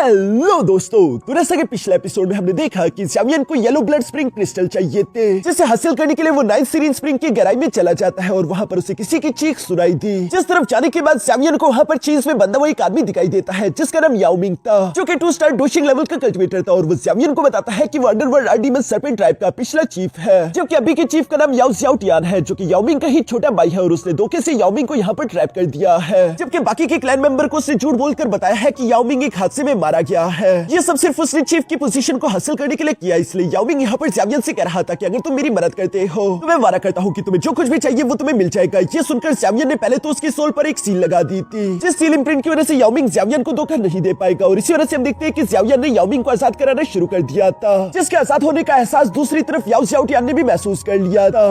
Hello दोस्तों, तो जैसा कि पिछले एपिसोड में हमने देखा कि ज़ावियन को येलो ब्लड स्प्रिंग क्रिस्टल चाहिए थे, जिसे हासिल करने के लिए वो 9th सीरीन स्प्रिंग की गहराई में चला जाता है और वहाँ पर उसे किसी की चीख सुनाई दी। जिस तरफ जाने के बाद ज़ावियन को वहाँ पर चीज में बंधा हुआ एक आदमी दिखाई देता है जिसका नाम याओ मिंग था, जो कि 2 स्टार डोशिंग लेवल का कल्टिवेटर था और वो ज़ावियन को बताता है कि वो अंडरवर्ल्ड आर्डीमन सर्पेंट ट्राइब का पिछला चीफ है, जबकि अभी के चीफ का नाम याओ ज़्याओटियान है, जो कि याओ मिंग का ही छोटा भाई है और उसने धोखे से याओ मिंग को यहाँ पर ट्रैप कर दिया है, जबकि बाकी के क्लैन मेंबर को उसने झूठ बोलकर बताया है कि याओ मिंग एक हादसे में मारा गया है। ये सब सिर्फ उसने चीफ की पोजीशन को हासिल करने के लिए किया, इसलिए याओ मिंग यहाँ पर ज़ावियन से कह रहा था कि अगर तुम मेरी मदद करते हो तो मैं वादा करता हूँ कि तुम्हें जो कुछ भी चाहिए वो तुम्हें मिल जाएगा। ये सुनकर ज़ावियन ने पहले तो उसकी सोल पर एक सील लगा दी थी, जिस सील इम्प्रिंट की वजह से याओ मिंग ज़ावियन को धोखा नहीं दे पाएगा और इसी वजह से हम देखते हैं कि ज़ावियन ने याओ मिंग को आजाद कराना शुरू कर दिया था, जिसके आजाद होने का एहसास दूसरी तरफ याओ ज़्याओटियान ने भी महसूस कर लिया था।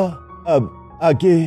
अब आगे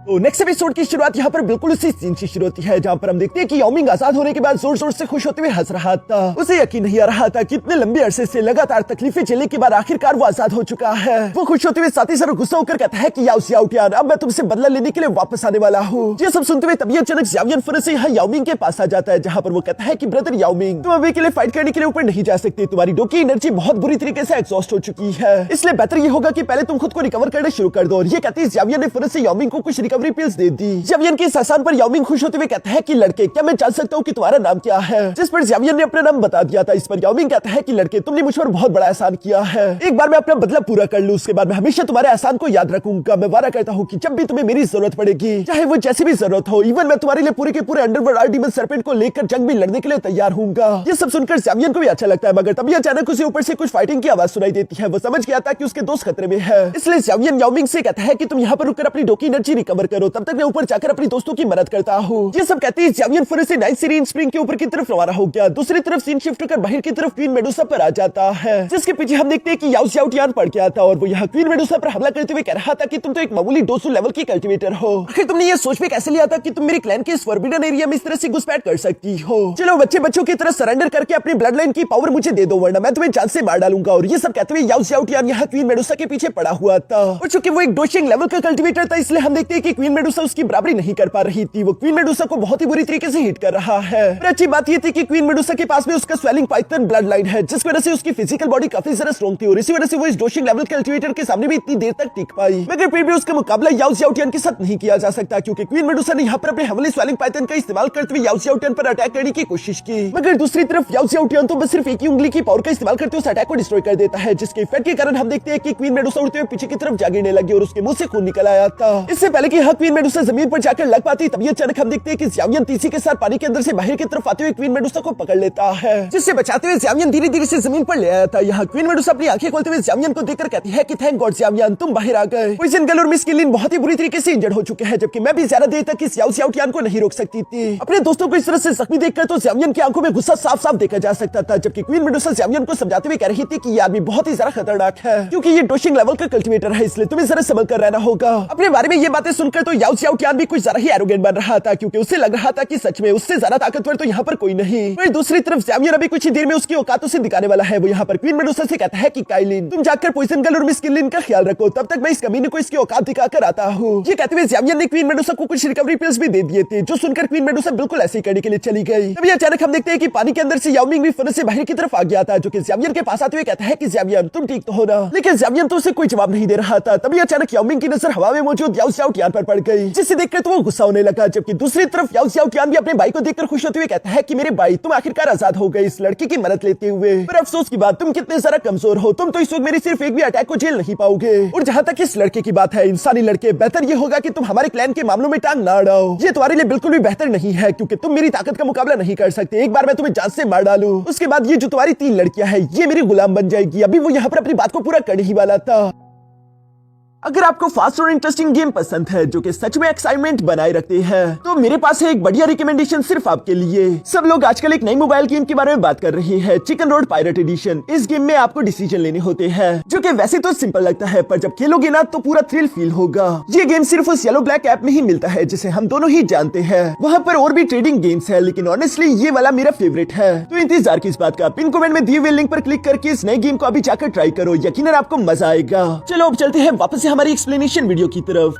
तो नेक्स्ट एपिसोड की शुरुआत यहाँ पर बिल्कुल उसी सीन से शुरू होती है, जहाँ पर हम देखते हैं कि याओ मिंग आजाद होने के बाद जोर जोर से खुश होते हुए हंस रहा था। उसे यकीन नहीं आ रहा था कि इतने लंबे अरसे से लगातार तकलीफें झेलने के बाद आखिरकार वो आजाद हो चुका है। वो खुश होते हुए साथ ही साथ गुस्सा होकर कहता है कि याओ ज़्याओटियान, अब मैं तुमसे बदला लेने के लिए वापस आने वाला हूँ। ये सब सुनते हुए तभी अचानक ज़ावियन फिर से यहाँ याओ मिंग के पास आ जाता है, जहाँ पर वो कहता है कि ब्रदर याओ मिंग, तुम अभी के लिए फाइट करने के लिए ऊपर नहीं जा सकते, तुम्हारी डो की एनर्जी बहुत बुरी तरीके से एग्जॉस्ट हो चुकी है, इसलिए बेहतर ये होगा कि पहले तुम खुद को रिकवर करना शुरू कर दो। और ये कहते ज़ावियन ने फिर से याओ मिंग को कुछ रिकवरी पिल्स दे दी। ज़ावियन के इस एहसान पर याओ मिंग खुश होते हुए कहता है कि लड़के, क्या मैं जान सकता हूँ कि तुम्हारा नाम क्या है? जिस पर ज़ावियन ने अपना नाम बता दिया था। इस पर याओ मिंग कहता है कि लड़के, तुमने मुझ पर बहुत बड़ा एहसान किया है, एक बार मैं अपना बदला पूरा कर लूं, उसके बाद मैं हमेशा तुम्हारे एहसान को याद रखूंगा। मैं वादा करता हूँ कि जब भी तुम्हें मेरी जरूरत पड़ेगी, चाहे वो जैसी भी जरूरत हो, इवन मैं तुम्हारे लिए पूरे के पूरे अंडरवर्ल्ड आर्डीमन सर्पेंट को लेकर जंग में लड़ने के लिए तैयार हूंगा। ये सब सुनकर ज़ावियन को भी अच्छा लगता है, मगर तभी अचानक उसे ऊपर से कुछ फाइटिंग की आवाज सुनाई देती है। वो समझ गया था कि उसके दोस्त खतरे में है, इसलिए ज़ावियन याओ मिंग से कहता है कि तुम यहाँ पर रुककर अपनी डो की एनर्जी रिकवर करो, तब तक मैं ऊपर जाकर अपनी दोस्तों की मदद करता हूँ। ये सब कहते ही ज़ावियन फिर से 9th सीरीन स्प्रिंग के ऊपर की तरफ रवाना हो गया। दूसरी तरफ सीन शिफ्ट कर बाहर की तरफ क्वीन मेडुसा पर आ जाता है, जिसके पीछे हम देखते हैं कि याओ ज़्याओटियान पड़ गया था और वो यहाँ क्वीन मेडुसा पर हमला करते हुए कह रहा था कि तुम तो एक मामूली डोसू लेवल की कल्टिवेटर हो, आखिर तुमने ये सोच पे कैसे लिया था कि तुम मेरे क्लैन के इस फॉरबिडन एरिया में इस तरह से घुसपैठ कर सकती हो? चलो बच्चों की तरह सरेंडर करके अपनी ब्लड लाइन की पावर मुझे दे दो, वरना मैं तुम्हें जान से मार डालूंगा। और ये सब कहते हुए याओ ज़्याओटियान यहाँ क्वीन मेडुसा के पीछे पड़ा हुआ था, और चूंकि वो एक डोशिंग लेवल का कल्टिवेटर था, इसलिए हम देखते हैं कि क्वीन मेडुसा उसकी बराबरी नहीं कर पा रही थी। वो क्वीन मेडुसा को बहुत ही बुरी तरीके से हिट कर रहा है। पर अच्छी बात ये थी कि क्वीन मेडुसा के पास में उसका स्वेलिंग पाइथन ब्लड लाइन है, जिसकी वजह से उसकी फिजिकल बॉडी काफी ज्यादा स्ट्रॉन्ग थी और इसी वजह से वो इस डोशिंग लेवल कल्टिवेटर के सामने भी इतनी देर तक टिक पाई। मगर फिर भी उसका मुकाबला याओ ज़्याओटियान के साथ नहीं किया जा सकता, क्योंकि क्वीन मेडुसा ने यहाँ पर अपने हमले स्वेलिंग पाइथन का इस्तेमाल करते हुए याओ ज़्याओटियान पर अटैक करने की कोशिश की। मगर दूसरी तरफ याओ ज़्याओटियान तो बस सिर्फ एक ही उंगली की पावर का इस्तेमाल करते हुए उस अटैक को डिस्ट्रॉय कर देता है, जिसके इफेक्ट के कारण हम देखते हैं कि क्वीन मेडुसा उड़ते हुए पीछे की तरफ जा गिरने लगी और उसके मुंह से खून निकल आया था। इससे पहले कि क्वीन मेडुसा जमीन पर जाकर लग पाती, तभी अचानक हम देखते हैं कि ज़ावियन तीसी के साथ पानी के अंदर से बाहर की तरफ आते हुए क्वीन मेडुसा को पकड़ लेता है, जिससे बचाते हुए ज़ावियन धीरे धीरे से जमीन पर ले आया था। यहाँ क्वीन मेडुसा अपनी आंखें खोलते हुए ज़ावियन को देखकर कहती है कि थैंक गॉड ज़ावियन, तुम बाहर आ गए। पॉइजन गर्ल और मिस किलिन बहुत ही बुरी तरीके से इंजर्ड हो चुके हैं, जबकि मैं भी ज्यादा देर तक इस याओ ज़्याओटियान को नहीं रोक सकती थी। अपने दोस्तों को इस तरह से जख्मी देखकर तो ज़ावियन की आंखों में गुस्सा साफ साफ देखा जा सकता था, जबकि क्वीन मेडुसा ज़ावियन को समझाते हुए कह रही थी कि ये आदमी बहुत ही ज्यादा खतरनाक है, क्योंकि ये डोशिंग लेवल का कल्टिवेटर है, इसलिए तुम्हें जरा संभल कर रहना होगा। अपने बारे में ये बातें सुनकर तो याओ ज़्याओटियान भी कुछ ज्यादा ही एरोगेंट बन रहा था, क्योंकि उसे लग रहा था कि सच में उससे ज्यादा ताकतवर तो यहाँ पर कोई नहीं। पर दूसरी तरफ ज़ावियन अभी कुछ ही देर में उसकी औकातों से दिखाने वाला है। वो यहाँ पर क्वीन मेडुसा से कहता है कि काइलिन, तुम जाकर पॉइजन गर्ल और मिस किलिन का ख्याल रखो, तब तक मैं इस कमीने को इसकी औकात दिखाकर आता हूँ। ये कहते हुए ज़ावियन ने क्वीन मेडुसा को कुछ रिकवरी पिल्स भी दे दिए थे, जो सुनकर क्वीन मेडुसा बिल्कुल ऐसे ही करने के लिए चली गई। तभी अचानक हम देखते हैं कि पानी के अंदर से याओ मिंग भी फिर से बाहर की तरफ आ गया था, जो कि ज़ावियन के पास आते हुए कहता है कि ज़ावियन, तुम ठीक तो हो ना? लेकिन ज़ावियन तो उसे कोई जवाब नहीं दे रहा था। तभी अचानक याओ मिंग की नजर हवा में मौजूद याओ ज़्याओटियान पर पड़ गई, जिसे देखकर तो वो गुस्सा होने लगा, जबकि दूसरी तरफ याओ ज़्याओटियान भी अपने भाई को देखकर खुश होते हुए कहता है कि मेरे भाई, तुम आखिरकार आजाद हो गए इस लड़की की मदद लेते हुए। पर अफसोस की बात, तुम कितने सारा कमजोर हो, तुम तो इस वक्त मेरी सिर्फ एक भी अटैक को झेल नहीं पाओगे। और जहाँ तक इस लड़के की बात है, इंसानी लड़के, बेहतर ये होगा कि तुम हमारे क्लैन के मामलों में टांग ना अड़ाओ। ये तुम्हारे लिए बिल्कुल भी बेहतर नहीं है, क्योंकि तुम मेरी ताकत का मुकाबला नहीं कर सकते। एक बार मैं तुम्हें जान से मार डालूं, उसके बाद ये जो तुम्हारी 3 लड़कियां हैं, ये मेरी गुलाम बन जाएगी। अभी वो यहाँ पर अपनी बात को पूरा करने ही वाला था। अगर आपको फास्ट और इंटरेस्टिंग गेम पसंद है जो कि सच में एक्साइटमेंट बनाए रखते हैं, तो मेरे पास है एक बढ़िया रिकमेंडेशन सिर्फ आपके लिए। सब लोग आजकल एक नई मोबाइल गेम के बारे में बात कर रहे हैं, चिकन रोड पायरेट एडिशन। इस गेम में आपको डिसीजन लेने होते हैं, जो कि वैसे तो सिंपल लगता है, पर जब खेलोगे ना तो पूरा थ्रिल फील होगा। ये गेम सिर्फ उस येलो ब्लैक ऐप में ही मिलता है, जिसे हम दोनों ही जानते हैं। वहाँ पर और भी ट्रेडिंग गेम्स है, लेकिन ऑनेस्टली ये वाला मेरा फेवरेट है। तो इंतजार किस बात का, पिन कमेंट में दिए हुए लिंक पर क्लिक करके इस नए गेम को अभी जाकर ट्राई करो, यकीनन आपको मजा आएगा। चलो अब चलते हैं वापस से हमारी एक्सप्लेनेशन वीडियो की तरफ।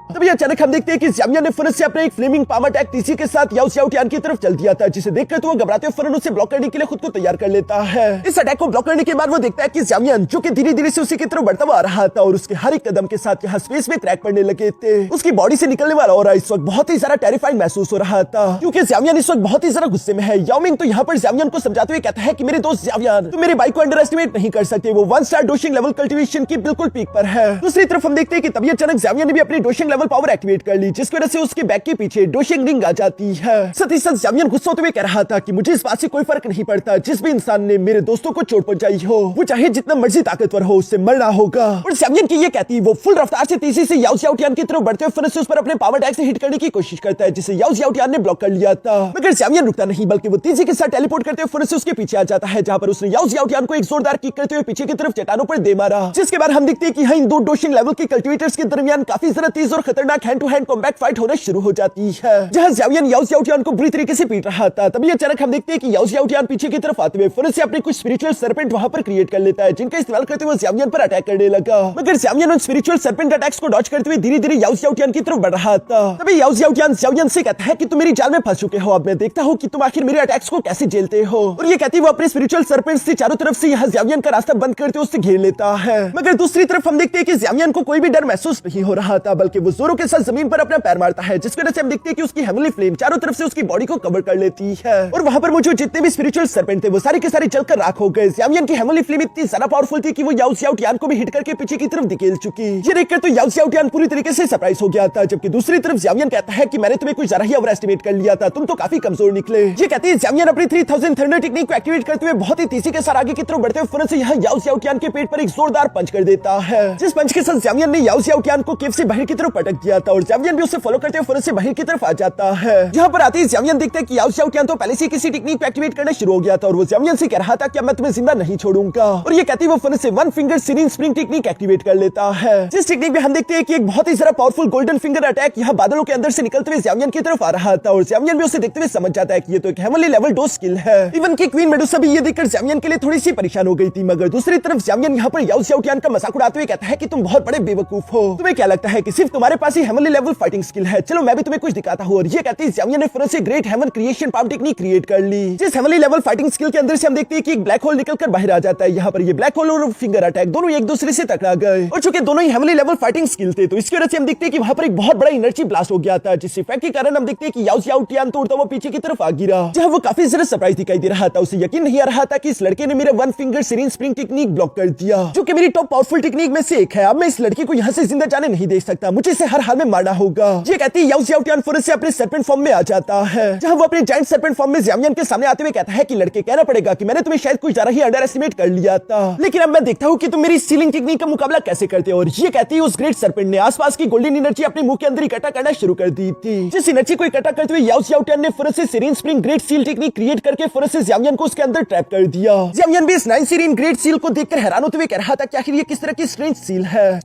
तभी अचानक हम देखते हैं कि ज़्यामियन ने फरन से अपने एक फ्लेमिंग पाम अटैक तीसी के साथ याओ ज़्याओटियान की तरफ चल दिया था, जिसे देखकर तो वो घबराते हुए फरन उसे ब्लॉक करने के लिए खुद को तैयार कर लेता है। इस अटैक को ब्लॉक करने के बाद वो देखता है कि ज़्यामियन जो कि धीरे धीरे से उसी की तरफ बढ़ता हुआ आ रहा था और उसके हर एक कदम के साथ यहाँ स्पेस में क्रैक पड़ने लगे थे। उसकी बॉडी से निकलने वाला ऑरा इस वक्त बहुत ही ज्यादा टेरिफाइंग महसूस हो रहा था, क्योंकि ज़्यामियन इस वक्त बहुत ही ज्यादा गुस्से में है। याओ मिंग तो यहाँ पर ज़्यामियन को समझाते हुए कहता है कि मेरे दोस्त ज़्यामियन, तुम मेरे भाई को अंडर एस्टिमेट नहीं कर सकते, वो 1 स्टार डोशिंग लेवल कल्टीवेशन की बिल्कुल पीक पर है। दूसरी तरफ हम देखते हैं कि तभी अचानक ज़्यामियन ने भी अपनी डोशिंग लेवल पावर एक्टिवेट कर ली, जिसकी वजह से उसके बैक के पीछे डोशिंग रिंग आ जाती है। साथ ही साथ ज़्यामियन गुस्सा होते हुए कह रहा था कि मुझे इस बात से कोई फर्क नहीं पड़ता, जिस भी इंसान ने मेरे दोस्तों को चोट पहुंचाई हो वो चाहे जितना मर्जी ताकतवर हो उससे मरना होगा। और ज़्यामियन की ये कहती वो फुल रफ्तार से तेजी से याओ ज़्याओटियान की तरफ बढ़ते हुए फरन से उस पर अपने पावर अटैक से हिट करने की कोशिश करता है, जिसे याओ ज़्याओटियान ने ब्लॉक कर लिया था। मगर ज़्यामियन रुकता नहीं, बल्कि वो तेजी के साथ टेलीपोर्ट करते हुए फरन से उसके पीछे आ जाता है, जहां पर उसने याओ ज़्याओटियान को एक जोरदार किक करते हुए पीछे की तरफ चट्टानों पर दे मारा। जिसके बाद हम देखते हैं कि यहाँ इन दो डोशिंग लेवल के कल्टीवेटर्स के दरमियान काफी ज्यादा तेज और खतरनाक hand to hand combat fight होना शुरू हो जाती है, जहां ज़्यामियन याओ ज़्याओटियान को बुरी तरीके से पीट रहा था। तभी अचानक हम देखते हैं कि याओ ज़्याओटियान पीछे की तरफ आते हुए फरन से अपने कुछ स्पिरिचुअल सर्पेंट वहां पर क्रिएट कर लेता है, जिनका इस्तेमाल करते हुए ज़्यामियन पर अटैक करने लगा। मगर ज़्यामियन उन स्पिरिचुअल सर्पेंट अटैक्स को डॉज करते हुए धीरे धीरे याओ ज़्याओटियान की तरफ बढ़ रहा था। तभी याओ ज़्याओटियान ज़्यामियन से कहता है कि तुम मेरी जाल में फंस चुके हो, अब मैं देखता हूँ कि तुम आखिर मेरे अटैक्स को कैसे झेलते हो। और ये कहती वो अपने स्पिरिचुअल सर्पेंट से चारों तरफ से यहाँ ज़्यामियन का रास्ता बंद करते उससे घेर लेता है। मगर दूसरी तरफ हम देखते हैं कि ज़्यामियन को कोई भी डर महसूस नहीं हो रहा था, बल्कि वो जोरों के साथ जमीन पर अपना पैर मारता है, जिसकी वजह से हम देखते हैं कि उसकी हेवनली फ्लेम चारों तरफ से उसकी बॉडी को कवर कर लेती है। और वहां पर मौजूद जितने भी स्पिरिचुअल सर्पेंट थे वो सारे के सारे जलकर राख हो गए। ज़्यामियन की हेवनली फ्लेम इतनी ज्यादा पावरफुल थी कि वो याओ ज़्याओटियान को भी हिट करके पीछे की तरफ धकेल चुकी। ये देखकर तो याओ ज़्याओटियान पूरी तरीके से सरप्राइज हो गया था, जबकि दूसरी तरफ ज़्यामियन कहता है कि मैंने तुम्हें कुछ ज्यादा ही ओवर एस्टिमेट कर लिया था, तुम तो काफी कमजोर निकले। ये कहती है ज़्यामियन अपनी 3000 थंडर टेक्निक को एक्टिवेट करते हुए बहुत ही तेजी के साथ आगे की तरफ बढ़ते हुए फौरन से यहाँ याओ ज़्याओटियान के पेट पर एक जोरदार पंच कर देता है, जिस पंच के साथ ज़्यामियन ने याओ ज़्याओटियान को केव से बाहर की तरफ पटक दिया था और ज़्यामियन भी उसे फॉलो करते हुए फौरन से बाहर की तरफ आ जाता है। जहाँ पर आते ही ज़्यामियन देखता है कि याओ ज़्याओटियान तो पहले से किसी टेक्निक को एक्टिवेट करना शुरू हो गया था और वो ज़्यामियन से कह रहा था कि मैं तुम्हें जिंदा नहीं छोड़ूंगा। और ये कहती वो फौरन से 1 finger serine spring technique activate कर लेता है, जिस टेक्निक में हम देखते हैं कि एक बहुत ही ज्यादा पावरफुल गोल्डन फिंगर अटैक यहाँ बादलों के अंदर से निकलते हुए ज़्यामियन की तरफ आ रहा था और ज़्यामियन भी उसे देखते हुए समझ जाता है कि ये तो एक हेवनली लेवल 2 स्किल है। इवन की क्वीन मेडुसा भी ये देखकर ज़्यामियन के लिए थोड़ी सी परेशान हो गई थी। मगर दूसरी तरफ ज़्यामियन यहाँ पर याओ ज़्याओटियान का मजाक उड़ाते हुए कहता है कि तुम बहुत बड़े बेवकूफ हो, तुम्हें क्या लगता है कि सिर्फ तुम्हारे पास ही हेवनली लेवल फाइटिंग स्किल है, चलो मैं भी तुम्हें कुछ दिखाता हूँ। और ये कहते हैं ज़्यामियन ने फौरन से great heaven creation power technique create कर ली, जिस हेवनली लेवल फाइटिंग स्किल के अंदर से हम देखते हैं कि एक ब्लैक होल निकलकर बाहर आ जाता है। यहाँ पर ये ब्लैक होल और फिंगर अटैक दोनों एक दूसरे से टकरा गए और चूंकि दोनों ही हेवनली लेवल फाइटिंग स्किल थे तो इसकी वजह से हम देखते हैं कि वहां पर एक बहुत बड़ा एनर्जी ब्लास्ट हो गया था, जिस इफेक्ट के कारण हम देखते हैं कि याओ ज़्याओटियान तो उड़ता हुआ पीछे की तरफ आ गिरा, जहां वो काफी ज्यादा सरप्राइज दिखाई दे रहा था। उसे यकीन नहीं आ रहा था कि इस लड़के ने मेरे 1 finger serine spring technique block कर दिया, जो कि मेरी टॉप पावरफुल टेक्निक में से एक है। अब मैं इस लड़के को यहाँ से जिंदा जाने नहीं दे सकता, मुझे इसे हर हाल में मारना होगा। ये कहती है याओ ज़्याओटियान फौरन से अपने सर्पेंट फॉर्म में आ जाता है, जहां वो अपने जायंट सर्पेंट फॉर्म में ज़्यामियन के सामने आते हुए कहता है कि लड़के कहना पड़ेगा कि मैंने तुम्हें शायद कुछ ज्यादा ही अंडर एस्टिमेट कर लिया था, लेकिन अब मैं देखता हूँ कि तुम मेरी सीलिंग टेक्निक का मुकाबला कैसे करते हो। और ये कहती है उस ग्रेट सर्पेंट ने आसपास की गोल्डन एनर्जी अपने मुंह के अंदर इकट्ठा करना शुरू कर दी थी, जिस एनर्जी को इकट्ठा करते हुए याओ ज़्याओटियान ने फौरन से serene spring great seal technique create करके फौरन से ज़्यामियन को उसके अंदर ट्रैप कर दिया। ज़्यामियन भी इस 9 सीरीन ग्रेट सील को देखकर हैरान होते हुए कह रहा था कि आखिर ये किस तरह की स्ट्रेंज सील है,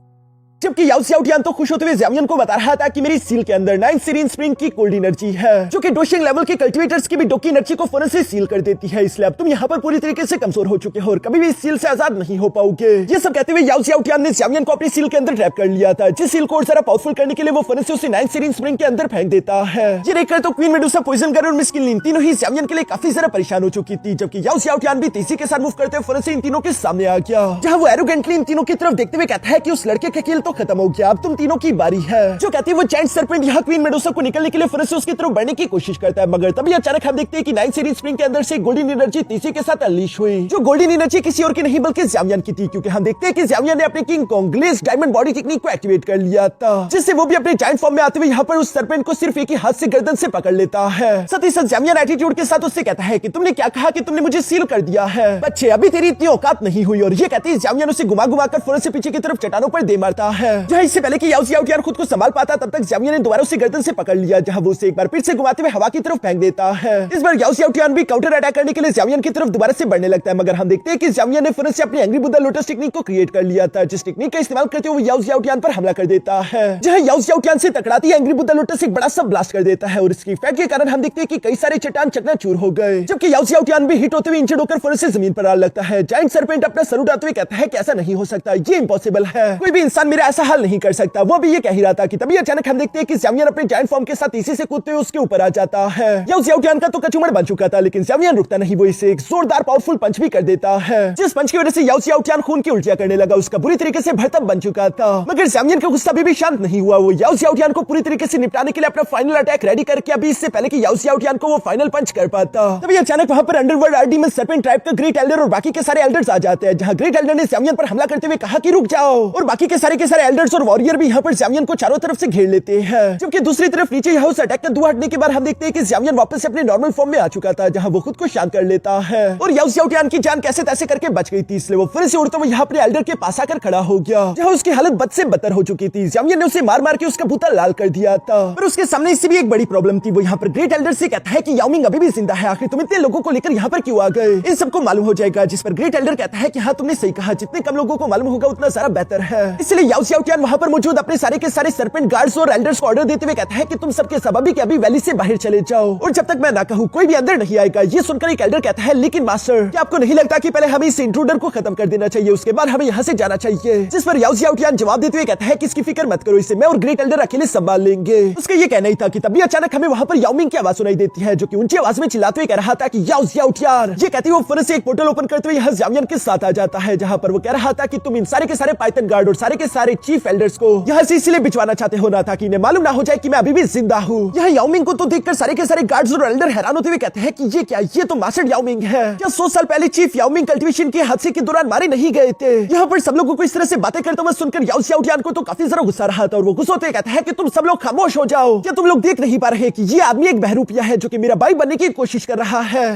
जबकि याओ ज़्याओटियान तो खुश होते हुए ज़्यामियन को बता रहा था कि मेरी सील के अंदर 9 सीरीन स्प्रिंग की कोल्ड एनर्जी है, जो कि डोशिंग लेवल के कल्टीवेटर्स की भी डोकी एनर्जी को फौरन से सील कर देती है, इसलिए अब तुम यहाँ पर पूरी तरीके से कमजोर हो चुके हो और कभी भी इस सील से आजाद नहीं हो पाओगे। ये सब कहते हुए याओ ज़्याओटियान ने ज़्यामियन को अपनी सील के अंदर ट्रैप कर लिया था, जिस सील को और सारा पावरफुल करने के लिए वो फौरन से उसे 9 सीरीन स्प्रिंग के अंदर फेंक देता है। ये देखकर तो क्वीन मेडुसा, पॉइजन गर्ल और मिस किनलिन तीनों ही ज़्यामियन के लिए काफी ज्यादा परेशान हो चुकी थी, जबकि याओ ज़्याओटियान भी तेजी के साथ मूव करते हुए फौरन से इन तीनों के सामने आ गया, जहां वो एरोगेंटली इन तीनों की तरफ देखते हुए कहता है कि उस लड़के का खेल तो खत्म हो गया, अब तुम तीनों की बारी है। जो कहती है वो जायंट सर्पेंट यहाँ क्वीन मेडुसा को निकलने के लिए फौरन से उसकी तरफ बढ़ने की कोशिश करता है, मगर तभी अचानक हम देखते हैं कि 9 सीरीन स्प्रिंग के अंदर से गोल्डन एनर्जी तेजी के साथ अनलीश हुई, जो गोल्डन एनर्जी किसी और की नहीं बल्कि ज़्यामियन की थी, क्योंकि हम देखते हैं कि ज़्यामियन ने अपने King Kong glaze diamond body technique को एक्टिवेट कर लिया था, जिससे वो भी अपने जायंट फॉर्म में आते हुए यहाँ पर उस सर्पेंट को सिर्फ एक ही हाथ से गर्दन से पकड़ लेता है। साथ ही साथ ज़्यामियन एटीट्यूड के साथ उससे कहता है कि तुमने क्या कहा कि तुमने मुझे सील कर दिया है, बच्चे अभी तेरी इतनी औकात नहीं हुई। और ये कहती है ज़्यामियन उसे घुमा घुमा कर फौरन से पीछे की तरफ चट्टानों पर दे मारता है, जहाँ इससे पहले कि याओ ज़्याओटियान खुद को संभाल पाता तब तक ज़्यामियन ने दोबारा उसे गर्दन से पकड़ लिया, जहां वो उसे एक बार फिर से घुमाते हुए हवा की तरफ फेंक देता है। इस बार याओ ज़्याओटियान भी काउंटर अटैक करने के लिए ज़्यामियन की तरफ दोबारा से बढ़ने लगता है, मगर हम देखते हैं कि ज़्यामियन ने फौरन से अपनी एंग्री बुद्धा लोटस टेक्निक को क्रिएट कर लिया था, जिस टेक्निक का इस्तेमाल करते हुए याओ ज़्याओटियान पर हमला कर देता है, जहां याओ ज़्याओटियान से टकराती है एंग्री बुद्धा लोटस एक बड़ा सा ब्लास्ट कर देता है और इसकी इफेक्ट के कारण हम देखते हैं कि कई सारे चट्टान चकनाचूर हो गए, जबकि याओ ज़्याओटियान भी हिट होते हुए इंजर्ड होकर फौरन से जमीन पर आने लगता है। जायंट सर्पेंट अपना सर उठाते हुए कहता है कि ऐसा नहीं हो सकता, ये इम्पॉसिबल है, कोई भी इंसान मेरे ऐसा हल नहीं कर सकता। वो भी ये कह ही रहा था कि तभी अचानक हम देखते हैं कि ज़्यावियन अपने जायंट फॉर्म के साथ इसी से कूदते हुए उसके ऊपर आ जाता है। याओ ज़्याओटियान का तो कचूमड़ बन चुका था, लेकिन ज़्यावियन रुकता नहीं, वो इसे एक जोरदार पावरफुल पंच भी कर देता है, जिस पंच की वजह से याओ ज़्याओटियान खून की उल्टियां करने लगा। उसका बुरी तरीके से भरतब बन चुका था, मगर ज़्यावियन का गुस्सा अभी भी शांत नहीं हुआ। वो याओ ज़्याओटियान को पूरी तरीके से निपटाने के लिए अपना फाइनल अटैक रेडी करके अभी इससे पहले कि याओ ज़्याओटियान को वो फाइनल पंच कर पाता, तभी अचानक वहां पर अंडरवर्ल्ड आर्डीमन सर्पेंट ट्राइब का ग्रेट एल्डर और बाकी के सारे एल्डर्स आ जाते हैं, जहां ग्रेट एल्डर ने ज़्यावियन पर हमला करते हुए कहा कि रुक जाओ, और बाकी के सारे एल्डर्स और वॉरियर भी यहाँ पर ज़्यावियन को चारों तरफ से घेर लेते हैं। जबकि दूसरी तरफ नीचे हाउस अटैक का धुआं हटने के बाद हम देखते हैं कि ज़्यावियन वापस से अपने नॉर्मल फॉर्म में आ चुका था, जहां वो खुद को शांत कर लेता है और याओ ज़्याओटियान की जान कैसे तैसे करके बच गई थी, इसलिए वो फिर से उड़ता हुआ यहाँ पर एल्डर के पास आकर खड़ा हो गया, जहां उसकी हालत बद से बदतर हो चुकी थी। ज़्यावियन ने उसे मार मार के उसका भूता लाल कर दिया था, पर उसके सामने इससे भी एक बड़ी प्रॉब्लम थी। वो यहाँ पर ग्रेट एल्डर से कहता है कि याओ मिंग अभी भी जिंदा है, आखिर तुम इतने लोगों को लेकर यहाँ पर क्यों आ गए? इन सबको मालूम हो जाएगा, जिस पर ग्रेट एल्डर कहता है कि हाँ तुमने सही कहा, जितने कम लोगों को मालूम होगा उतना सारा बेहतर है। इसलिए याओ ज़्याओटियान वहां पर मौजूद अपने सारे के सारे सर्पेंट गार्ड्स और एल्डर्स को ऑर्डर देते हुए कहता है कि तुम सबके सब अभी के अभी वैली से बाहर चले जाओ, और जब तक मैं ना कहूं कोई भी अंदर नहीं आएगा। ये सुनकर एक एल्डर कहता है, लेकिन मास्टर क्या आपको नहीं लगता कि पहले हमें इस इंट्रूडर को खत्म कर देना चाहिए, उसके बाद हमें यहाँ से जाना चाहिए? जिस पर याओ ज़्याओटियान जवाब देते हुए कहता है कि इसकी फिक्र मत करो, इसे मैं और ग्रेट एल्डर अकेले संभाल लेंगे। उसका ये कहना ही था कि तभी अचानक हमें वहां पर याओ मिंग की आवाज सुनाई देती है, जो कि ऊंची आवाज में चिल्लाते हुए कह रहा था कि याओ ज़्याओटियान। ये कहते हुए वो फिर से एक पोर्टल ओपन करते हुए यहाँ ज़्यावियन के साथ आ जाता है, जहां पर वो कह रहा था कि तुम इन सारे के सारे पाइथन गार्ड और सारे के सारे चीफ एल्डर्स को यहाँ से इसलिए बिछवाना चाहते हो ना, था कि इन्हें मालूम ना हो जाए कि मैं अभी भी जिंदा हूँ। यहाँ याओ मिंग को तो देखकर सारे के सारे गार्ड्स और एल्डर हैरान होते हुए कहते हैं कि ये क्या, ये तो मास्टर याओ मिंग है। क्या 100 साल पहले चीफ याओ मिंग कल्टीवेशन के हादसे के दौरान मारे नहीं गए थे? यहाँ पर सब लोगों को इस तरह से बातें करते हुए सुनकर याओ ज़्याओटियान को तो काफी जरा गुस्सा रहा था, और वो गुस्सा होते कहता है कि तुम सब लोग खामोश हो जाओ। क्या तुम लोग देख नहीं पा रहे कि ये आदमी एक बहरूपिया है जो कि मेरा भाई बनने की कोशिश कर रहा है,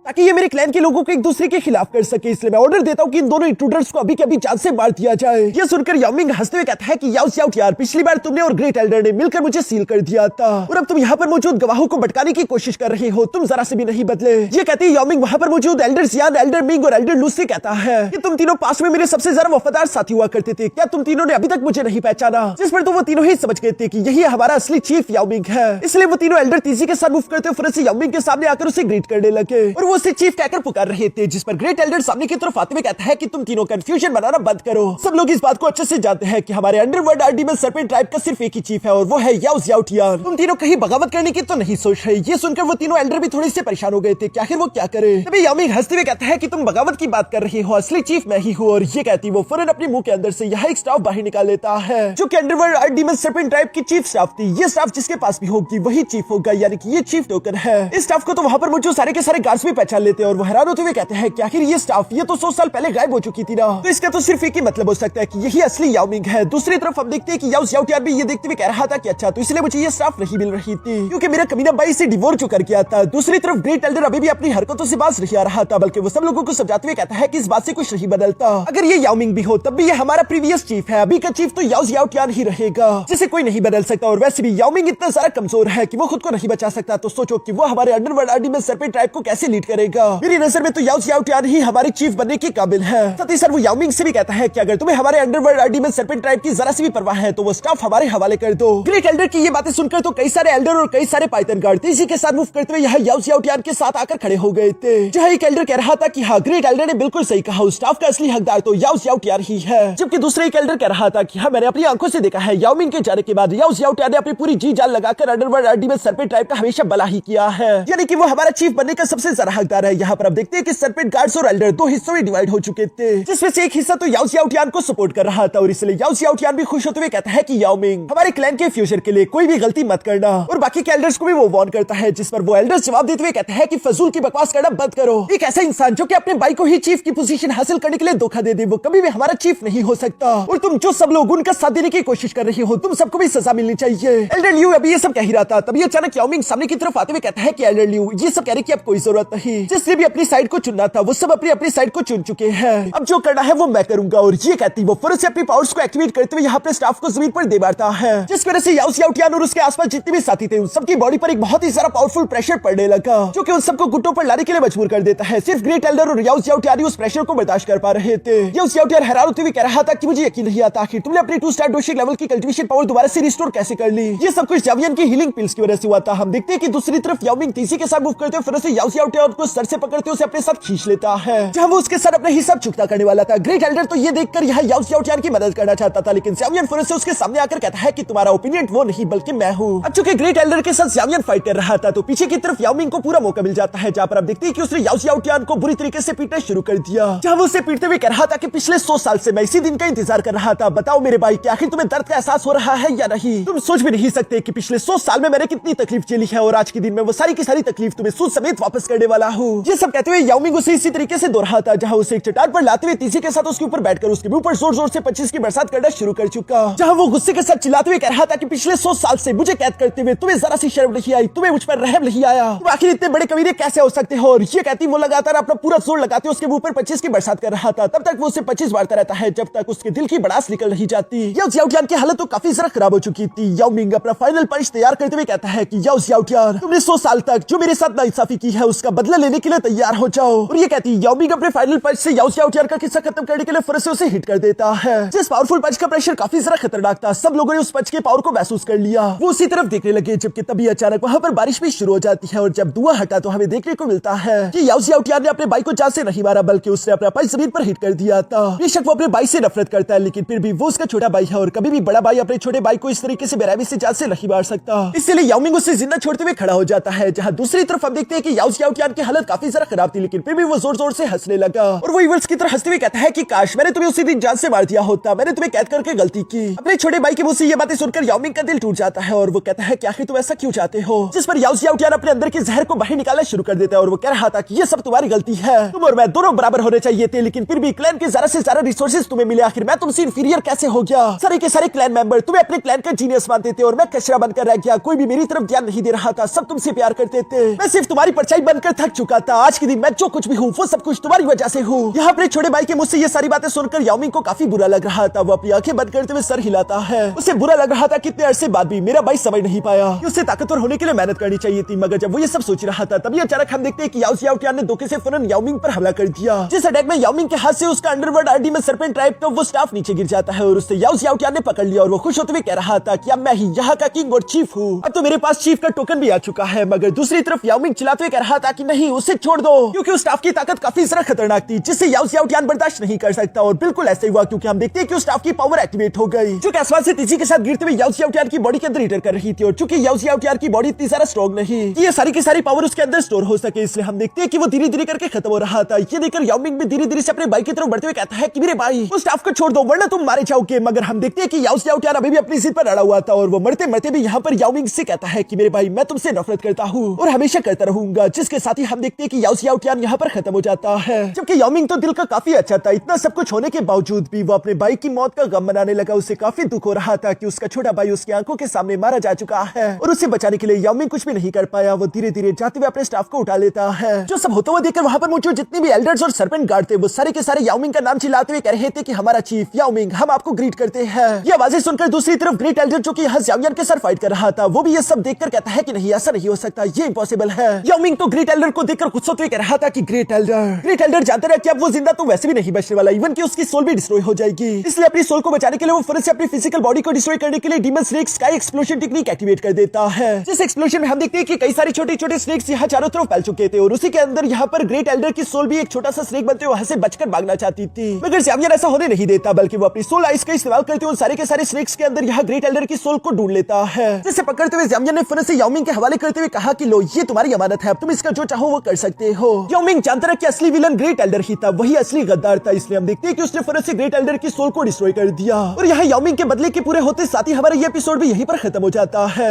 ताकि ये मेरे क्लैन के लोगों को एक दूसरे के खिलाफ कर सके? इसलिए मैं ऑर्डर देता हूँ कि इन दोनों इंट्रूडर्स को अभी के अभी जान से मार दिया जाए। ये सुनकर याओ मिंग हंसते हुए कहता है कि याओ ज़्याओटियान, पिछली बार तुमने और ग्रेट एल्डर ने मिलकर मुझे सील कर दिया था, और अब तुम यहाँ पर मौजूद गवाहों को भटकाने की कोशिश कर रहे हो, तुम जरा से भी नहीं बदले। ये कहते हैं याओ मिंग वहां पर मौजूद एल्डर ज़ियान, एल्डर मिंग और एल्डर लू से कहता है कि तुम तीनों पास में मेरे सबसे ज्यादा वफादार साथी हुआ करते थे, क्या तुम तीनों ने अभी तक मुझे नहीं पहचाना? जिस पर तो वो तीनों ही समझ गए थे कि यही हमारा असली चीफ याओ मिंग है। इसलिए वो तीनों एल्डर तीसरी के साथ मूव करते हुए फिर से याओ मिंग के सामने आकर उसे ग्रीट करने लगे, और वो उसे चीफ कहकर कर रहे थे, जिस पर ग्रेट एल्डर सामने की तरफ आते हुए कहता है कि तुम तीनों कंफ्यूजन बनाना बंद करो। सब लोग इस बात को अच्छे से जानते हैं कि हमारे अंडरवर्ल्ड आर्डीमन सर्पेंट ट्राइब का सिर्फ एक ही चीफ है, और वो है याओ ज़्याओटियान। तुम तीनों कहीं बगावत करने की तो नहीं सोच रहे? ये सुनकर वो तीनों एल्डर भी थोड़े से परेशान हो गए थे कि आखिर वो क्या करे। तभी याओ मिंग हंसते हुए कहता है कि तुम बगावत की बात कर रहे हो, असली चीफ मैं ही हूँ। और ये कहती वो फौरन अपने मुंह के अंदर से यहाँ एक स्टाफ बाहर निकाल लेता है, जो कि अंडरवर्ल्ड आर्डीमन सर्पेंट ट्राइब की चीफ स्टाफ थी। ये स्टाफ जिसके पास भी होगी वही चीफ होगा, यानी कि ये चीफ टोकन है। इस स्टाफ को तो वहां पर मौजूद सारे के सारे गार्ड्स भी पहचान लेते हैं, और वो हैरान होते हुए कहते हैं कि आखिर ये स्टाफ, ये तो 100 साल पहले गायब हो चुकी थी ना, तो इसका तो सिर्फ एक ही मतलब हो सकता है कि यही असली याओ मिंग है। दूसरी तरफ हम देखते हैं कि याओ ज़्याओटियान भी ये देखते हुए कह रहा था कि अच्छा, तो इसलिए मुझे ये स्टाफ नहीं मिल रही थी क्योंकि मेरा कमीना भाई इसे डिवोर्स जो कर गया था। दूसरी तरफ ग्रेट एल्डर अभी भी अपनी हरकतों से बाज नहीं आ रहा था, बल्कि वो सब लोगों को समझाते हुए कहता है कि इस बात से कुछ नहीं बदलता। अगर ये याओ मिंग भी हो तब भी ये हमारा प्रीवियस चीफ है, अभी का चीफ तो याओ ज़्याओटियान ही रहेगा, जिसे कोई नहीं बदल सकता। और वैसे भी याओ मिंग इतना सारा कमजोर है कि वो खुद को नहीं बचा सकता, तो सोचो कि वो हमारे अंडरवर्ल्ड आर्डीमन सर्पेंट ट्राइब को कैसे लीड करेगा। मेरी नजर में तो याओ ज़्याओटियान ही हमारे चीफ बनने के काबिल है। साथ ही सर वो याओ मिंग से भी कहता है कि अगर तुम्हें हमारे अंडरवर्ल्ड आर्डीमन सर्पेंट ट्राइब की जरा सी भी परवाह है तो वो स्टाफ हमारे हवाले कर दो। ग्रेट एल्डर की ये बातें सुनकर तो कई सारे एल्डर और कई सारे पाइथन गार्ड तेजी के साथ मूव करते हुए यहाँ याओ ज़्याओटियान के साथ आकर खड़े हो गए थे, जहाँ एक एल्डर कह रहा था कि हाँ, ग्रेट एल्डर ने बिल्कुल सही कहा, उस स्टाफ का असली हकदार तो याओ ज़्याओटियान ही है। जबकि दूसरे एक एल्डर कह रहा था कि हाँ, मैंने अपनी आंखों से देखा है, याओ मिंग के जाने के बाद याओ ज़्याओटियान ने अपनी पूरी जी जान लगाकर अंडरवर्ल्ड आर्डीमन सर्पेंट ट्राइब का हमेशा भला ही किया है, यानी कि वो हमारा चीफ बनने का सबसे ज्यादा हकदार है। यहाँ पर अब देखते हैं कि सर्पेंट गार्ड्स और एल्डर दो हिस्सों में डिवाइड हो चुके थे, जिसमें से एक हिस्सा तो याओ ज़्याओटियान को सपोर्ट कर रहा था, और इसलिए याओ ज़्याओटियान भी खुश होते हुए कहता है कि याओ मिंग, हमारे क्लैन के फ्यूचर के लिए कोई भी गलती मत करना, और बाकी के एल्डर्स को भी वो वार्न करता है, जिस पर वो एल्डर्स जवाब देते हुए कहते हैं कि फजूल की बकवास करना बंद करो। एक ऐसा इंसान जो कि अपने भाई को ही चीफ की पोजीशन हासिल करने के लिए धोखा दे दे, वो कभी भी हमारा चीफ नहीं हो सकता, और तुम जो सब लोग उनका साथ देने की कोशिश कर रहे हो, तुम सबको भी सजा मिलनी चाहिए। एल्डर ल्यू अभी ये सब कह ही रहा था, तभी अचानक याओ मिंग सामने की तरफ आते हुए कहता है कि एल्डर ल्यू, ये सब कह रहे कि अब कोई जरूरत नहीं, जिसने भी अपनी साइड को चुनना था वो सब अपनी अपनी साइड को चुन चुके हैं, अब जो करना है वो मैं करूंगा। और ये कहती वो फिर से अपनी पावर्स को एक्टिवेट करते हुए यहाँ पे स्टाफ को जमीन पर दे मारता है, जिस वजह से याओ ज़्याओटियान और उसके आसपास जितने भी साथी थे उन सबकी बॉडी पर एक बहुत ही सारा पावरफुल प्रेशर पड़ने लगा, जो कि उन सबको घुटनों पर लाने के लिए मजबूर कर देता है। सिर्फ ग्रेट एल्डर और याओ ज़्याओटियान उस प्रेशर को बर्दाश्त कर पा रहे थे। याओ ज़्याओटियान हैरान होते हुए कह रहा था कि मुझे यकीन नहीं आता, आखिर तुमने अपनी 2 स्टार डोशिक लेवल की कल्टीवेशन पावर दोबारा से रिस्टोर कैसे कर ली? ये सब कुछ ज़्यावियन की हीलिंग पिल्स की वजह से हुआ था। हम देखते हैं कि दूसरी तरफ याओ मिंग तीसरी के साथ मूव करते हुए फिर से याओ ज़्याओटियान को सर से पकड़ते उसे अपने साथ खींच लेता है, जहाँ वो उसके साथ अपना हिसाब चुकता करने वाला था। ग्रेट एल्डर तो ये देखकर यहाँ याओ याओटियान की मदद करना चाहता था, लेकिन ज़ाओयियन फौरन से उसके सामने आकर कहता है कि तुम्हारा ओपिनियन वो नहीं बल्कि मैं हूँ। अब चूंकि ग्रेट एल्डर के साथ ज़ाओयियन फाइट कर रहा था तो पीछे की तरफ याओ मिंग को पूरा मौका मिल जाता है, जहाँ पर आप देखते हैं कि उसने याओ याओटियान को बुरी तरीके से पीटना शुरू कर दिया, जहाँ वो उसे पीटते हुए कह रहा था कि पिछले 100 साल से मैं इसी दिन का इंतजार कर रहा था। बताओ मेरे भाई कि आखिर तुम्हें दर्द का एहसास हो रहा है या नहीं? तुम सोच भी नहीं सकते कि पिछले 100 साल में मैंने कितनी तकलीफ झेली है और आज के दिन में वो सारी की सारी तकलीफ तुम्हें सूद समेत वापस करने वाला हूँ। ये सब कहते हुए याओ मिंग उसे इसी तरीके से दोहरा था, जहाँ उसे एक चट्टान पर लाते हुए तेजी के साथ उसके ऊपर बैठकर उसके ऊपर जोर जोर से 25 की बरसात करना शुरू कर चुका, जहाँ वो गुस्से के साथ चिल्लाते हुए कह रहा था कि पिछले 100 साल से मुझे कैद करते हुए तुम्हें जरा सी शर्म नहीं आई, तुम्हें मुझ पर रहम नहीं आया, तुम आखिर इतने बड़े कमीने कैसे हो सकते हो? और ये कहती वो लगातार अपना पूरा जोर लगाते उसके ऊपर 25 की बरसात कर रहा था। तब तक वो उसे 25 मारता रहता है जब तक उसके दिल की बड़ास निकल नहीं जाती। याओ याओटियान की हालत तो काफी जरा खराब हो चुकी थी। याओ मिंग अपना फाइनल पंच तैयार करते हुए कहता है कि याओ याओटियान तुमने 100 साल तक जो मेरे साथ नाइंसाफी की है उसका बदला लेने के लिए तैयार हो जाओ। और ये कहती याओ मिंग अपने फाइनल पंच से याओ याओटियान का किस्सा खत्म करने के लिए फिर से उसे हिट कर देता है। जिस पावरफुल पंच का प्रेशर काफी जरा खतरनाक था, सब लोगों ने उस पंच के पावर को महसूस कर लिया। वो उसी तरफ देखने लगे, जबकि तभी अचानक वहाँ पर बारिश भी शुरू हो जाती है और जब धुआं हटा तो हमें देखने को मिलता है कि याओ याओटियान ने अपने भाई को जान से नहीं मारा बल्कि उसने अपना पंच जमीन पर हिट कर दिया था। बेशक वो अपने भाई से नफरत करता है, लेकिन फिर भी वो उसका छोटा भाई है और कभी भी बड़ा भाई अपने छोटे भाई को इस तरीके से बेरहमी से जान से नहीं मार सकता। इसलिए याओ मिंग उसे जिंदा छोड़ते हुए खड़ा हो जाता है, जहाँ दूसरी तरफ हम देखते हैं कि याओ याओटियान की हालत काफी जरा खराब थी, लेकिन फिर भी वो जोर जोर से हंसने लगा और वो इवल्स की तरह हंसते हुए कहता है कि काश मैंने तुम्हें उसी दिन जान से मार दिया होता, मैंने तुम्हें कैद करके गलती की। अपने छोटे भाई के मुंह से ये बातें सुनकर याओ मिंग का दिल टूट जाता है और वो कहता है कि आखिर तुम ऐसा क्यों चाहते हो? जिस पर याओ याओटियान अपने अंदर के जहर को बाहर निकालना शुरू कर देता है और वो कह रहा था कि ये सब तुम्हारी गलती है, तुम और मैं दोनों बराबर होने चाहिए थे, लेकिन फिर भी क्लैन के ज्यादा से ज्यादा रिसोर्सेज तुम्हें मिले, आखिर मैं तुमसे इंफीरियर कैसे हो गया? सारे के सारे क्लैन मेंबर तुम्हें अपने क्लैन का जीनियस मानते थे और मैं कचरा बनकर रह गया, कोई भी मेरी तरफ ध्यान नहीं दे रहा था, सब तुमसे प्यार करते थे, मैं सिर्फ तुम्हारी परछाई बनकर थक चुका था। आज के दिन मैं जो कुछ भी हूँ वो सब कुछ तुम्हारी वजह से हूँ। यहाँ अपने छोटे भाई के मुझसे ये सारी बातें सुनकर याओ मिंग को काफी बुरा लग रहा था। वो अपनी आंखें बंद करते हुए सर हिलाता है। उसे बुरा लग रहा था कि इतने अरसे बाद भी मेरा भाई समझ नहीं पाया कि उसे ताकतवर होने के लिए मेहनत करनी चाहिए थी। मगर जब वो ये सब सोच रहा था तभी अचानक हम देखते हैं कि याओ याओटियान ने धोखे से फौरन याओ मिंग पर हमला कर दिया। जिस अटैक में याओ मिंग के हाथ से उसका अंडरवर्ल्ड आरडी में सरपेंट ट्राइब का वो स्टाफ नीचे गिर जाता है और उससे याओ याओटियान ने पकड़ लिया और वो खुश होते हुए कह रहा था कि अब मैं ही यहाँ का किंग और चीफ हूँ, अब तो मेरे पास चीफ का टोकन भी आ चुका है। मगर दूसरी तरफ याओ मिंग चिल्लाते हुए कह रहा था कि नहीं, उसे छोड़ दो, क्योंकि उस स्टाफ की ताकत काफी जरा खतरनाक थी जिससे याओ याओटियान बर्दाश्त नहीं कर सकता। और बिल्कुल ऐसे हुआ, क्योंकि हम देखते हैं कि उस स्टाफ की पावर एक्टिवेट हो गई जो आसमान से तेजी के साथ गिरते हुए याओ याओटियान की बॉडी के अंदर हिटर कर रही थी। और चूंकि याओ याओटियान की बॉडी इतनी ज्यादा स्ट्रॉन्ग नहीं कि ये सारी की सारी पावर उसके अंदर स्टोर हो सके, इसलिए हम देखते हैं कि वो धीरे धीरे करके खत्म हो रहा था। ये देखकर याओ मिंग भी धीरे धीरे से अपने भाई की तरफ बढ़ते हुए कहता है कि मेरे भाई उस स्टाफ को छोड़ दो वरना तुम मारे जाओगे। मगर हम देखते हैं कि याओ याओटियान अभी भी अपनी जिद पर अड़ा हुआ था और वो मरते मरते भी यहाँ पर याओ मिंग से कहता है कि मेरे भाई मैं तुमसे नफरत करता हूँ और हमेशा करता रहूंगा। जिसके साथ ही हम देखते हैं कि याओ याओटियान यहाँ पर खत्म हो जाता है, जबकि याओ मिंग तो दिल का काफी अच्छा था। इतना सब कुछ होने के बावजूद भी वो अपने भाई की मौत का गम मनाने लगा। उसे काफी दुख हो रहा था कि उसका छोटा भाई उसकी आंखों के सामने मारा जा चुका है और उसे बचाने के लिए याओ मिंग कुछ भी नहीं कर पाया। वो धीरे धीरे जाते हुए अपने स्टाफ को उठा लेता है। जो सब होता हुआ देखकर वहां पर मौजूद जितने भी एल्डर्स और सरपेंट गार्ड थे वो सारे के सारे याओ मिंग का नाम चिल्लाते हुए कह रहे थे कि हमारा चीफ याओ मिंग, हम आपको ग्रीट करते हैं। ये आवाजें सुनकर दूसरी तरफ ग्रेट एल्डर जो कि यहाँ ज़ाओयियन के साथ फाइट कर रहा था वो भी ये सब देखकर कहता है कि नहीं, ऐसा नहीं हो सकता, ये इम्पॉसिबल है। याओ मिंग तो ग्रेट एल्डर को देखकर गुस्सा होते हुए कह रहा था कि ग्रेट एल्डर जानते रहे कि अब वो जिंदा तो वैसे भी नहीं बचने वाला, इवन कि उसकी सोल भी डिस्ट्रॉय हो जाएगी। इसलिए अपनी सोल को बचाने के लिए वो फौरन से अपनी फिजिकल बॉडी को डिस्ट्रॉय करने के लिए demon snake sky explosion technique activate कर देता है। जिस एक्सप्लोजन में हम देखते हैं कि कई सारे छोटे छोटे स्नेक्स यहाँ चारों तरफ फैल चुके थे और उसी के अंदर यहाँ पर ग्रेट एल्डर की सोल भी एक छोटा सा स्नेक बनते हुए वहां से बचकर भागना चाहती थी। मगर ज़ाओयियन ऐसा होने नहीं देता, बल्कि वो अपनी सोल आइस का इस्तेमाल करते हुए सारे के सारे स्नेक्स के अंदर यहाँ ग्रेट एल्डर की सोल को ढूंढ लेता है। जिसे पकड़ते हुए ज़ाओयियन ने फौरन से याओ मिंग के हवाले करते हुए कहा कि लो, ये तुम्हारी अमानत है, अब तुम इसका जो चाहो वो कर सकते हो। याओ मिंग जानता रहा कि असली विलन ग्रेट एल्डर ही था, वही असली गद्दार था। इसलिए हम देखते हैं कि उसने फौरन से ग्रेट एल्डर की सोल को डिस्ट्रॉय कर दिया और यहाँ याओ मिंग के बदले के पूरे होते साथ ही हमारा ये एपिसोड भी यहीं पर खत्म हो जाता है।